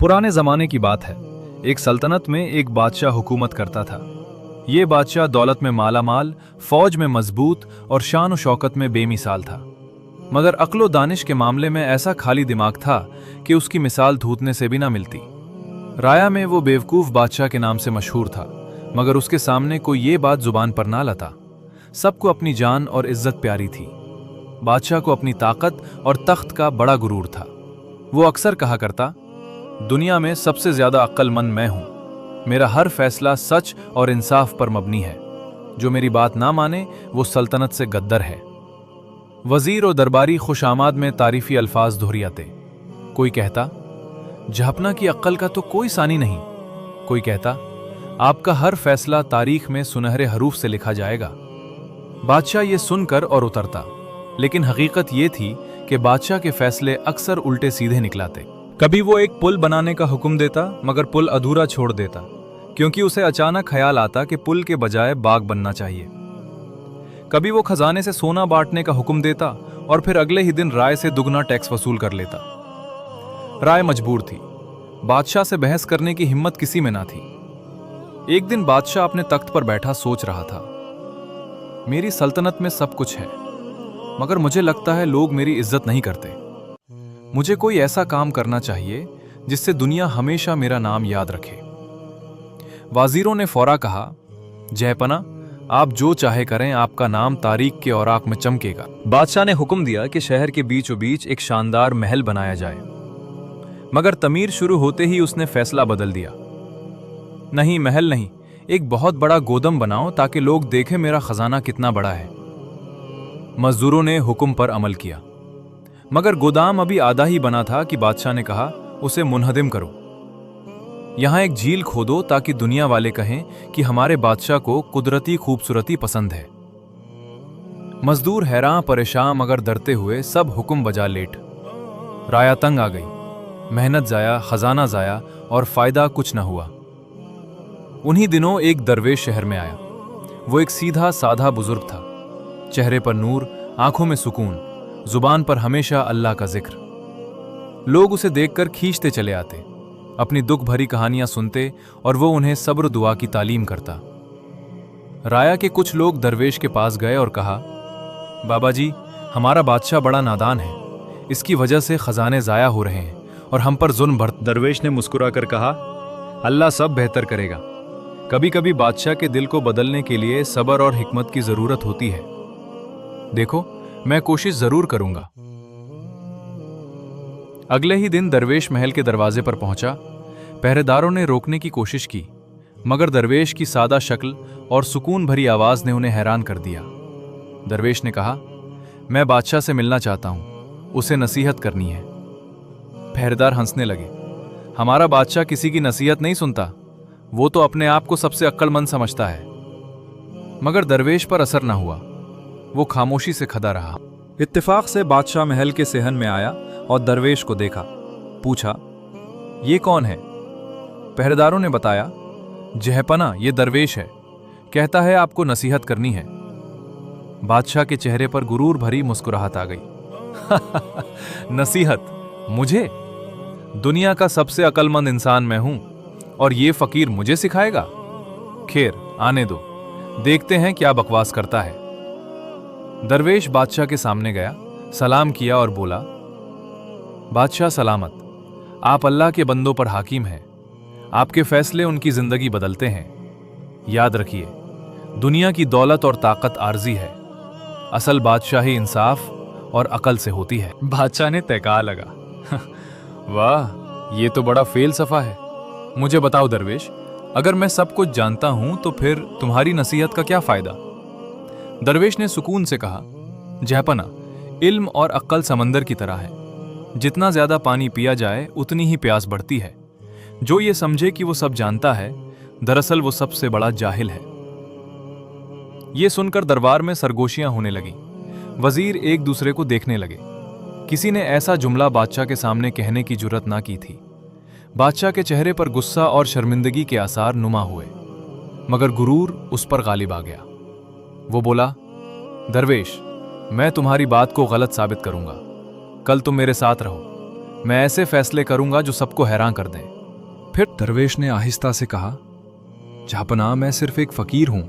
पुराने ज़माने की बात है। एक सल्तनत में एक बादशाह हुकूमत करता था। ये बादशाह दौलत में मालामाल, फौज में मजबूत और शान व शौकत में बेमिसाल था। मगर अक्लो दानिश के मामले में ऐसा खाली दिमाग था कि उसकी मिसाल धूतने से भी ना मिलती। राया में वो बेवकूफ़ बादशाह के नाम से मशहूर था, मगर उसके सामने कोई ये बात जुबान पर ना लाता। सबको अपनी जान और इज्जत प्यारी थी। बादशाह को अपनी ताकत और तख्त का बड़ा गुरूर था। वो अक्सर कहा करता, दुनिया में सबसे ज्यादा अक्लमंद मैं हूं। मेरा हर फैसला सच और इंसाफ पर मबनी है। जो मेरी बात ना माने वो सल्तनत से गद्दर है। वजीर और दरबारी खुशामाद में तारीफी अल्फाज दोहरियाते। कोई कहता, जहपना की अक्ल का तो कोई सानी नहीं। कोई कहता, आपका हर फैसला तारीख में सुनहरे हरूफ से लिखा जाएगा। बादशाह ये सुनकर और उतरता, लेकिन हकीकत ये थी कि बादशाह के फैसले अक्सर उल्टे सीधे निकलाते। कभी वो एक पुल बनाने का हुक्म देता, मगर पुल अधूरा छोड़ देता, क्योंकि उसे अचानक ख्याल आता कि पुल के बजाय बाग बनना चाहिए। कभी वो खजाने से सोना बांटने का हुक्म देता और फिर अगले ही दिन राय से दुगना टैक्स वसूल कर लेता। राय मजबूर थी। बादशाह से बहस करने की हिम्मत किसी में ना थी। एक दिन बादशाह अपने तख्त पर बैठा सोच रहा था, मेरी सल्तनत में सब कुछ है, मगर मुझे लगता है लोग मेरी इज्जत नहीं करते। मुझे कोई ऐसा काम करना चाहिए जिससे दुनिया हमेशा मेरा नाम याद रखे। वाजीरों ने फौरा कहा, जयपना, आप जो चाहे करें, आपका नाम तारीख के औराक में चमकेगा। बादशाह ने हुक्म दिया कि शहर के बीचों बीच एक शानदार महल बनाया जाए, मगर तमीर शुरू होते ही उसने फैसला बदल दिया। नहीं, महल नहीं, एक बहुत बड़ा गोदम बनाओ ताकि लोग देखें मेरा खजाना कितना बड़ा है। मजदूरों ने हुक्म पर अमल किया, मगर गोदाम अभी आधा ही बना था कि बादशाह ने कहा, उसे मुनहदिम करो। यहां एक झील खोदो ताकि दुनिया वाले कहें कि हमारे बादशाह को कुदरती खूबसूरती पसंद है। मजदूर हैरान परेशान मगर डरते हुए सब हुक्म बजा लेट। राया तंग आ गई। मेहनत जाया, खजाना जाया और फायदा कुछ न हुआ। उन्हीं दिनों एक दरवेश शहर में आया। वो एक सीधा साधा बुजुर्ग था। चेहरे पर नूर, आंखों में सुकून, जुबान पर हमेशा अल्लाह का जिक्र। लोग उसे देखकर खींचते चले आते, अपनी दुख भरी कहानियां सुनते और वो उन्हें सब्र दुआ की तालीम करता। राया के कुछ लोग दरवेश के पास गए और कहा, बाबा जी, हमारा बादशाह बड़ा नादान है, इसकी वजह से खजाने जाया हो रहे हैं और हम पर जुल्म बढ़। दरवेश ने मुस्कुराकर कहा, अल्लाह सब बेहतर करेगा। कभी कभी बादशाह के दिल को बदलने के लिए सब्र और हिकमत की जरूरत होती है। देखो, मैं कोशिश जरूर करूंगा। अगले ही दिन दरवेश महल के दरवाजे पर पहुंचा। पहरेदारों ने रोकने की कोशिश की, मगर दरवेश की सादा शक्ल और सुकून भरी आवाज ने उन्हें हैरान कर दिया। दरवेश ने कहा, मैं बादशाह से मिलना चाहता हूं, उसे नसीहत करनी है। पहरेदार हंसने लगे। हमारा बादशाह किसी की नसीहत नहीं सुनता, वो तो अपने आप को सबसे अक्लमंद समझता है। मगर दरवेश पर असर न हुआ। वो खामोशी से खड़ा रहा। इत्तेफाक से बादशाह महल के सेहन में आया और दरवेश को देखा। पूछा, ये कौन है? पहरेदारों ने बताया, जहपना, ये दरवेश है, कहता है आपको नसीहत करनी है। बादशाह के चेहरे पर गुरूर भरी मुस्कुराहट आ गई। नसीहत मुझे? दुनिया का सबसे अक्लमंद इंसान मैं हूं और ये फकीर मुझे सिखाएगा? खैर, आने दो, देखते हैं क्या बकवास करता है। दरवेश बादशाह के सामने गया, सलाम किया और बोला, बादशाह सलामत, आप अल्लाह के बंदों पर हाकिम हैं। आपके फैसले उनकी जिंदगी बदलते हैं। याद रखिए, दुनिया की दौलत और ताकत आर्जी है, असल बादशाही इंसाफ और अकल से होती है। बादशाह ने तहका लगा, वाह, ये तो बड़ा फेलसफा है। मुझे बताओ दरवेश, अगर मैं सब कुछ जानता हूं तो फिर तुम्हारी नसीहत का क्या फायदा? दरवेश ने सुकून से कहा, जहपना, इल्म और अक्ल समंदर की तरह है। जितना ज्यादा पानी पिया जाए उतनी ही प्यास बढ़ती है। जो ये समझे कि वो सब जानता है, दरअसल वो सबसे बड़ा जाहिल है। ये सुनकर दरबार में सरगोशियां होने लगी। वजीर एक दूसरे को देखने लगे। किसी ने ऐसा जुमला बादशाह के सामने कहने की जुर्रत ना की थी। बादशाह के चेहरे पर गुस्सा और शर्मिंदगी के आसार नुमा हुए, मगर गुरूर उस पर गालिब आ गया। वो बोला, दरवेश, मैं तुम्हारी बात को गलत साबित करूंगा। कल तुम मेरे साथ रहो, मैं ऐसे फैसले करूंगा जो सबको हैरान कर दें। फिर दरवेश ने आहिस्ता से कहा, जहापनाह मैं सिर्फ एक फकीर हूं,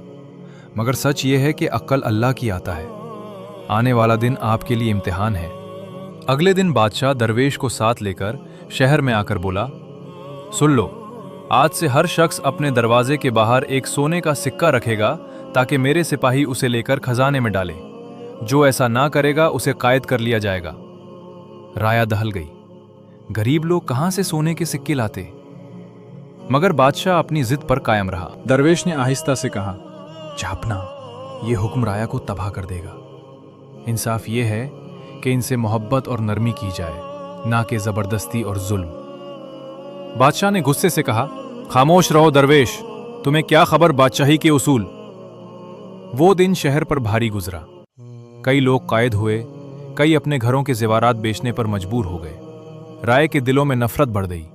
मगर सच ये है कि अक्ल अल्लाह की आता है। आने वाला दिन आपके लिए इम्तिहान है। अगले दिन बादशाह दरवेश को साथ लेकर शहर में आकर बोला, सुन लो, आज से हर शख्स अपने दरवाजे के बाहर एक सोने का सिक्का रखेगा ताकि मेरे सिपाही उसे लेकर खजाने में डालें। जो ऐसा ना करेगा उसे कैद कर लिया जाएगा। राया दहल गई। गरीब लोग कहां से सोने के सिक्के लाते? मगर बादशाह अपनी जिद पर कायम रहा। दरवेश ने आहिस्ता से कहा, जहापनाह, ये हुक्म राया को तबाह कर देगा। इंसाफ ये है कि इनसे मोहब्बत और नरमी की जाए, ना कि जबरदस्ती और जुल्म। बादशाह ने गुस्से से कहा, खामोश रहो दरवेश, तुम्हें क्या खबर बादशाही के उसूल। वो दिन शहर पर भारी गुजरा। कई लोग कैद हुए, कई अपने घरों के जेवरात बेचने पर मजबूर हो गए। राय के दिलों में नफरत बढ़ गई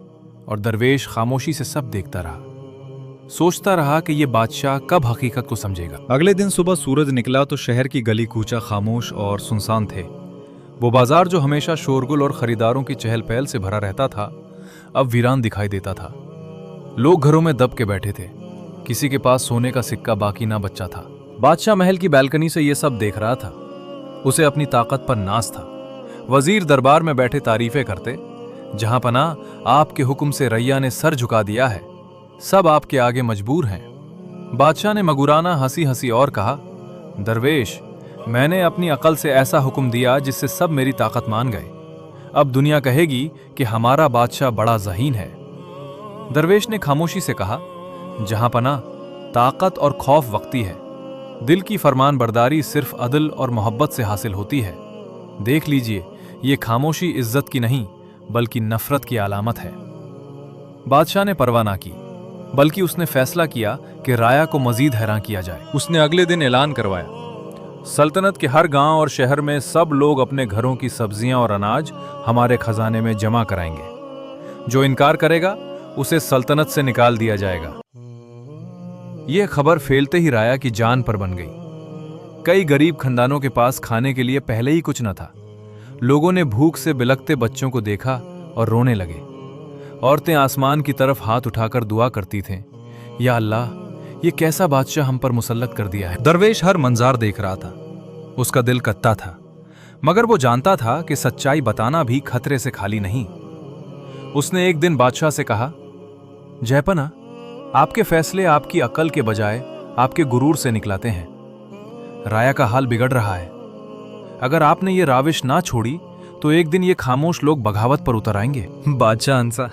और दरवेश खामोशी से सब देखता रहा। सोचता रहा कि यह बादशाह कब हकीकत को समझेगा। अगले दिन सुबह सूरज निकला तो शहर की गली कूचा खामोश और सुनसान थे। वो बाजार जो हमेशा शोरगुल और खरीदारों की चहल पहल से भरा रहता था, अब वीरान दिखाई देता था। लोग घरों में दब के बैठे थे। किसी के पास सोने का सिक्का बाकी ना बचा था। बादशाह महल की बैल्कनी से ये सब देख रहा था। उसे अपनी ताकत पर नाज था। वजीर दरबार में बैठे तारीफें करते, जहां पनाह, आपके हुक्म से रैया ने सर झुका दिया है, सब आपके आगे मजबूर हैं। बादशाह ने मगुराना हंसी हंसी और कहा, दरवेश, मैंने अपनी अकल से ऐसा हुक्म दिया जिससे सब मेरी ताकत मान गए। अब दुनिया कहेगी कि हमारा बादशाह बड़ा ज़हीन है। दरवेश ने खामोशी से कहा, जहां पनाह, ताकत और खौफ वक्ती है। दिल की फरमान बरदारी सिर्फ अदल और मोहब्बत से हासिल होती है। देख लीजिए, ये खामोशी इज्जत की नहीं बल्कि नफरत की अलामत है। बादशाह ने परवाह ना की, बल्कि उसने फैसला किया कि राया को मजीद हैरान किया जाए। उसने अगले दिन ऐलान करवाया, सल्तनत के हर गांव और शहर में सब लोग अपने घरों की सब्जियां और अनाज हमारे खजाने में जमा कराएंगे। जो इनकार करेगा उसे सल्तनत से निकाल दिया जाएगा। यह खबर फैलते ही राया की जान पर बन गई। कई गरीब खानदानों के पास खाने के लिए पहले ही कुछ न था। लोगों ने भूख से बिलखते बच्चों को देखा और रोने लगे। औरतें आसमान की तरफ हाथ उठाकर दुआ करती थीं, या अल्लाह, ये कैसा बादशाह हम पर मुसल्लत कर दिया है। दरवेश हर मंजार देख रहा था। उसका दिल कत्ता था, मगर वो जानता था कि सच्चाई बताना भी खतरे से खाली नहीं। उसने एक दिन बादशाह से कहा, जयपना, आपके फैसले आपकी अकल के बजाय आपके गुरूर से निकलाते हैं। राया का हाल बिगड़ रहा है। अगर आपने ये राविश ना छोड़ी तो एक दिन ये खामोश लोग बगावत पर उतर आएंगे। बादशाह हंसा,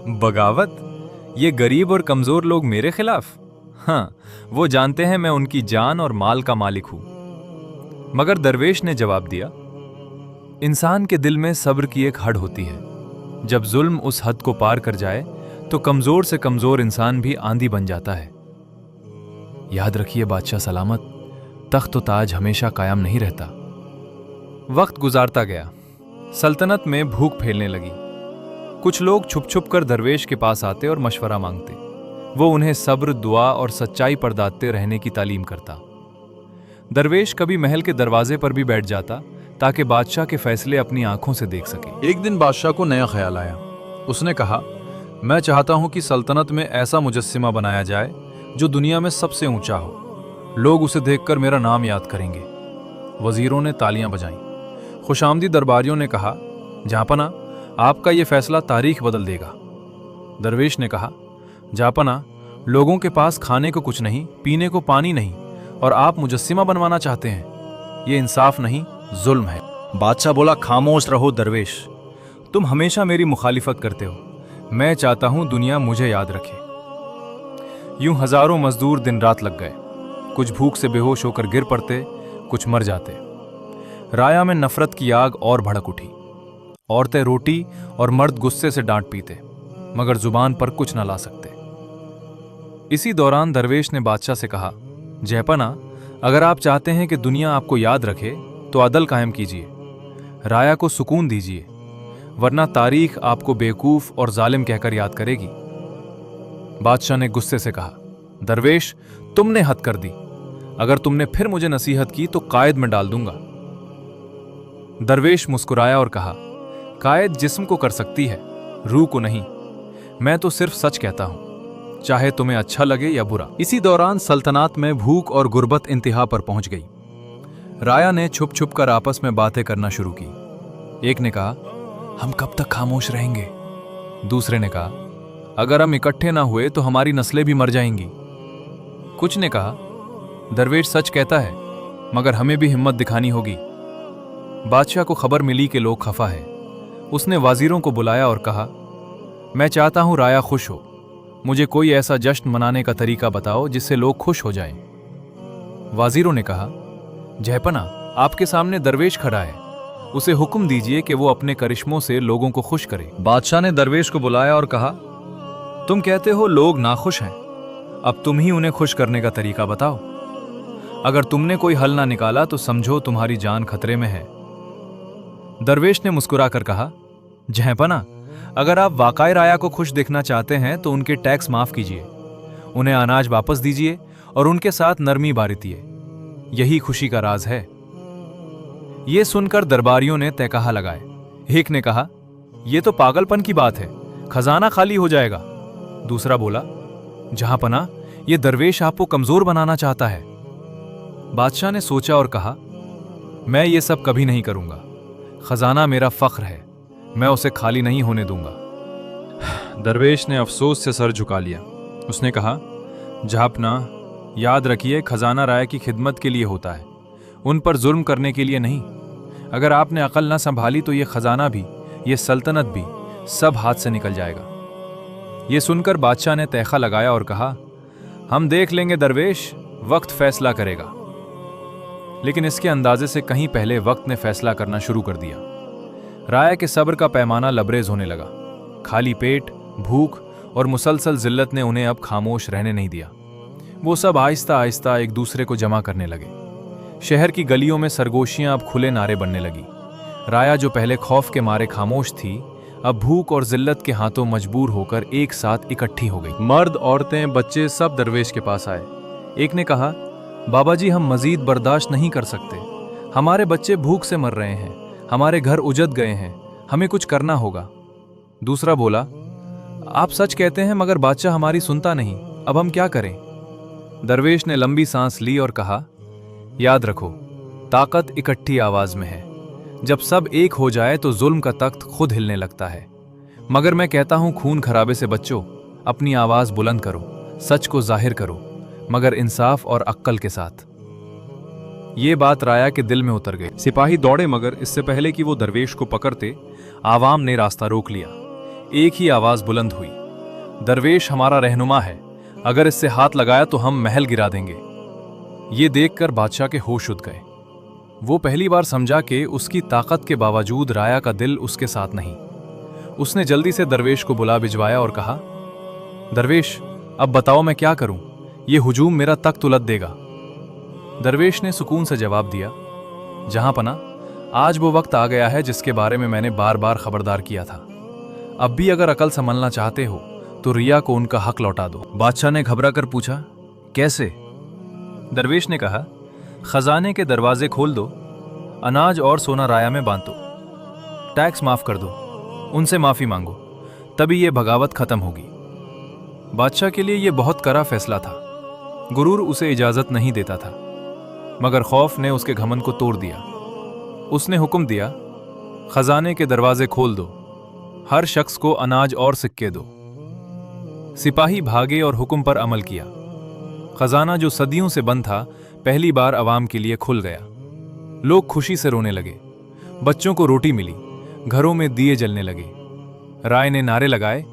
बगावत? ये गरीब और कमजोर लोग मेरे खिलाफ? हाँ, वो जानते हैं मैं उनकी जान और माल का मालिक हूं। मगर दरवेश ने जवाब दिया, इंसान के दिल में सब्र की एक हद होती है। जब जुल्म उस हद को पार कर जाए तो कमजोर से कमजोर इंसान भी आंधी बन जाता है। याद रखिए बादशाह सलामत, तख्त व ताज हमेशा कायम नहीं रहता। वक्त गुजारता गया। सल्तनत में भूख फैलने लगी। कुछ लोग छुप छुप कर दरवेश के पास आते और मशवरा मांगते। वो उन्हें सब्र, दुआ और सच्चाई पर दादते रहने की तालीम करता। दरवेश कभी महल के दरवाजे पर भी बैठ जाता ताकि बादशाह के फैसले अपनी आंखों से देख सके। एक दिन बादशाह को नया ख्याल आया। उसने कहा, मैं चाहता हूं कि सल्तनत में ऐसा मुजस्सिमा बनाया जाए जो दुनिया में सबसे ऊंचा हो। लोग उसे देखकर मेरा नाम याद करेंगे। वजीरों ने तालियां बजाईं। खुशामदी दरबारियों ने कहा, जापना, आपका यह फैसला तारीख बदल देगा। दरवेश ने कहा, जापना, लोगों के पास खाने को कुछ नहीं, पीने को पानी नहीं, और आप मुजस्सिमा बनवाना चाहते हैं। ये इंसाफ नहीं, जुल्म है। बादशाह बोला, खामोश रहो दरवेश, तुम हमेशा मेरी मुखालिफत करते हो। मैं चाहता हूं दुनिया मुझे याद रखे। यूं हजारों मजदूर दिन रात लग गए। कुछ भूख से बेहोश होकर गिर पड़ते, कुछ मर जाते। राया में नफरत की आग और भड़क उठी। औरतें रोटी और मर्द गुस्से से डांट पीते, मगर जुबान पर कुछ न ला सकते। इसी दौरान दरवेश ने बादशाह से कहा, जयपना, अगर आप चाहते हैं कि दुनिया आपको याद रखे तो अदल कायम कीजिए। राया को सुकून दीजिए, वरना तारीख आपको बेवकूफ और जालिम कहकर याद करेगी। बादशाह ने गुस्से से कहा, दरवेश, तुमने हद कर दी। अगर तुमने फिर मुझे नसीहत की तो कायद में डाल दूंगा। दरवेश मुस्कुराया और कहा, कायद जिस्म को कर सकती है, रूह को नहीं। मैं तो सिर्फ सच कहता हूं, चाहे तुम्हें अच्छा लगे या बुरा। इसी दौरान सल्तनत में भूख और गुर्बत इंतहा पर पहुंच गई। राया ने छुप छुप कर आपस में बातें करना शुरू की। एक ने कहा, हम कब तक खामोश रहेंगे? दूसरे ने कहा, अगर हम इकट्ठे ना हुए तो हमारी नस्लें भी मर जाएंगी। कुछ ने कहा, दरवेश सच कहता है, मगर हमें भी हिम्मत दिखानी होगी। बादशाह को खबर मिली कि लोग खफा है। उसने वाजिरों को बुलाया और कहा, मैं चाहता हूं राया खुश हो। मुझे कोई ऐसा जश्न मनाने का तरीका बताओ जिससे लोग खुश हो जाएं। वाजिरों ने कहा, जहपना, आपके सामने दरवेश खड़ा है, उसे हुक्म दीजिए कि वो अपने करिश्मों से लोगों को खुश करे। बादशाह ने दरवेश को बुलाया और कहा, तुम कहते हो लोग नाखुश हैं, अब तुम ही उन्हें खुश करने का तरीका बताओ। अगर तुमने कोई हल ना निकाला तो समझो तुम्हारी जान खतरे में है। दरवेश ने मुस्कुराकर कहा, जहपना, अगर आप वाकई राया को खुश देखना चाहते हैं तो उनके टैक्स माफ कीजिए, उन्हें अनाज वापस दीजिए और उनके साथ नरमी बारितिए। यही खुशी का राज है। यह सुनकर दरबारियों ने तहकहा लगाए। एक ने कहा, यह तो पागलपन की बात है, खजाना खाली हो जाएगा। दूसरा बोला, जहांपना, यह दरवेश आपको कमजोर बनाना चाहता है। बादशाह ने सोचा और कहा, मैं ये सब कभी नहीं करूंगा। खजाना मेरा फख्र है, मैं उसे खाली नहीं होने दूंगा। दरवेश ने अफसोस से सर झुका लिया। उसने कहा, जहांपना, याद रखिए, खजाना राय की खिदमत के लिए होता है, उन पर जुल्म करने के लिए नहीं। अगर आपने अकल न संभाली तो ये खजाना भी, ये सल्तनत भी सब हाथ से निकल जाएगा। ये सुनकर बादशाह ने तहखा लगाया और कहा, हम देख लेंगे दरवेश, वक्त फैसला करेगा। लेकिन इसके अंदाजे से कहीं पहले वक्त ने फैसला करना शुरू कर दिया। राया के सब्र का पैमाना लबरेज होने लगा। खाली पेट, भूख और मुसलसल जिल्लत ने उन्हें अब खामोश रहने नहीं दिया। वो सब आहिस्ता आहिस्ता एक दूसरे को जमा करने लगे। शहर की गलियों में सरगोशियां अब खुले नारे बनने लगी। राया जो पहले खौफ के मारे खामोश थी, अब भूख और जिल्लत के हाथों मजबूर होकर एक साथ इकट्ठी हो गई। मर्द, औरतें, बच्चे सब दरवेश के पास आए। एक ने कहा, बाबा जी, हम मजीद बर्दाश्त नहीं कर सकते। हमारे बच्चे भूख से मर रहे हैं, हमारे घर उजड़ गए हैं, हमें कुछ करना होगा। दूसरा बोला, आप सच कहते हैं, मगर बादशाह हमारी सुनता नहीं, अब हम क्या करें? दरवेश ने लंबी सांस ली और कहा, याद रखो, ताकत इकट्ठी आवाज में है। जब सब एक हो जाए तो जुल्म का तख्त खुद हिलने लगता है। मगर मैं कहता हूं, खून खराबे से बच्चो, अपनी आवाज बुलंद करो, सच को जाहिर करो, मगर इंसाफ और अक्ल के साथ। ये बात राया के दिल में उतर गई। सिपाही दौड़े, मगर इससे पहले कि वो दरवेश को पकड़ते, आवाम ने रास्ता रोक लिया। एक ही आवाज बुलंद हुई, दरवेश हमारा रहनुमा है, अगर इससे हाथ लगाया तो हम महल गिरा देंगे। ये देखकर बादशाह के होश उड़ गए। वो पहली बार समझा कि उसकी ताकत के बावजूद राया का दिल उसके साथ नहीं। उसने जल्दी से दरवेश को बुला भिजवाया और कहा, दरवेश, अब बताओ मैं क्या करूं? ये हुजूम मेरा तख्त उलट देगा। दरवेश ने सुकून से जवाब दिया, जहांपना, आज वो वक्त आ गया है जिसके बारे में मैंने बार बार खबरदार किया था। अब भी अगर अकल संभलना चाहते हो तो रिया को उनका हक लौटा दो। बादशाह ने घबरा कर पूछा, कैसे? दरवेश ने कहा, खजाने के दरवाजे खोल दो, अनाज और सोना राया में बांध दो, टैक्स माफ कर दो, उनसे माफी मांगो, तभी यह बगावत खत्म होगी। बादशाह के लिए यह बहुत कड़ा फैसला था। गुरूर उसे इजाजत नहीं देता था, मगर खौफ ने उसके घमंड को तोड़ दिया। उसने हुक्म दिया, खजाने के दरवाजे खोल दो, हर शख्स को अनाज और सिक्के दो। सिपाही भागे और हुक्म पर अमल किया। खजाना जो सदियों से बंद था, पहली बार अवाम के लिए खुल गया। लोग खुशी से रोने लगे, बच्चों को रोटी मिली, घरों में दिए जलने लगे। राय ने नारे लगाए,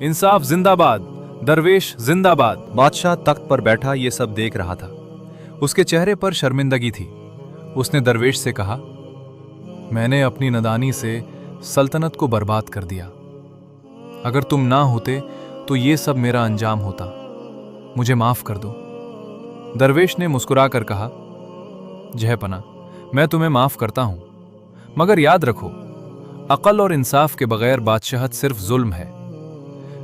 इंसाफ जिंदाबाद, दरवेश जिंदाबाद। बादशाह तख्त पर बैठा ये सब देख रहा था। उसके चेहरे पर शर्मिंदगी थी। उसने दरवेश से कहा, मैंने अपनी नादानी से सल्तनत को बर्बाद कर दिया। अगर तुम ना होते तो ये सब मेरा अंजाम होता। मुझे माफ कर दो। दरवेश ने मुस्कुराकर कहा, जहपना, मैं तुम्हें माफ करता हूं, मगर याद रखो, अकल और इंसाफ के बगैर बादशाहत सिर्फ जुल्म है।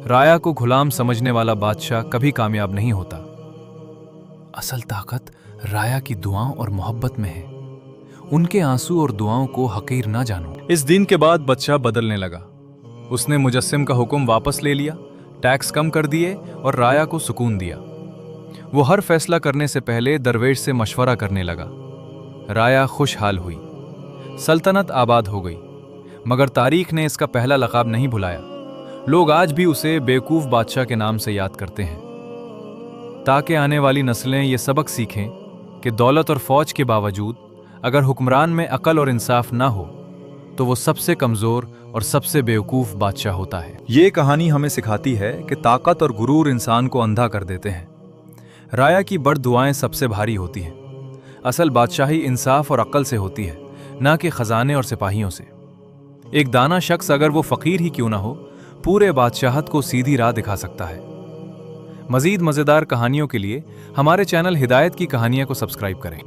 राया को गुलाम समझने वाला बादशाह कभी कामयाब नहीं होता। असल ताकत राया की दुआओं और मोहब्बत में है। उनके आंसू और दुआओं को हकीर ना जानो। इस दिन के बाद बच्चा बदलने लगा। उसने मुजस्सिम का हुक्म वापस ले लिया, टैक्स कम कर दिए और राया को सुकून दिया। वो हर फैसला करने से पहले दरवेश से मशवरा करने लगा। राया खुशहाल हुई, सल्तनत आबाद हो गई, मगर तारीख ने इसका पहला लक़ाब नहीं भुलाया। लोग आज भी उसे बेवकूफ़ बादशाह के नाम से याद करते हैं, ताकि आने वाली नस्लें ये सबक सीखें कि दौलत और फौज के बावजूद अगर हुक्मरान में अकल और इंसाफ ना हो तो वो सबसे कमज़ोर और सबसे बेवकूफ़ बादशाह होता है। ये कहानी हमें सिखाती है कि ताकत और गुरूर इंसान को अंधा कर देते हैं। राया की बद्दुआएं सबसे भारी होती हैं। असल बादशाही इंसाफ और अक्ल से होती है, ना कि खजाने और सिपाहियों से। एक दाना शख्स अगर वो फ़कीर ही क्यों ना हो, पूरे बादशाहत को सीधी राह दिखा सकता है। मज़ीद मज़ेदार कहानियों के लिए हमारे चैनल हिदायत की कहानियाँ को सब्सक्राइब करें।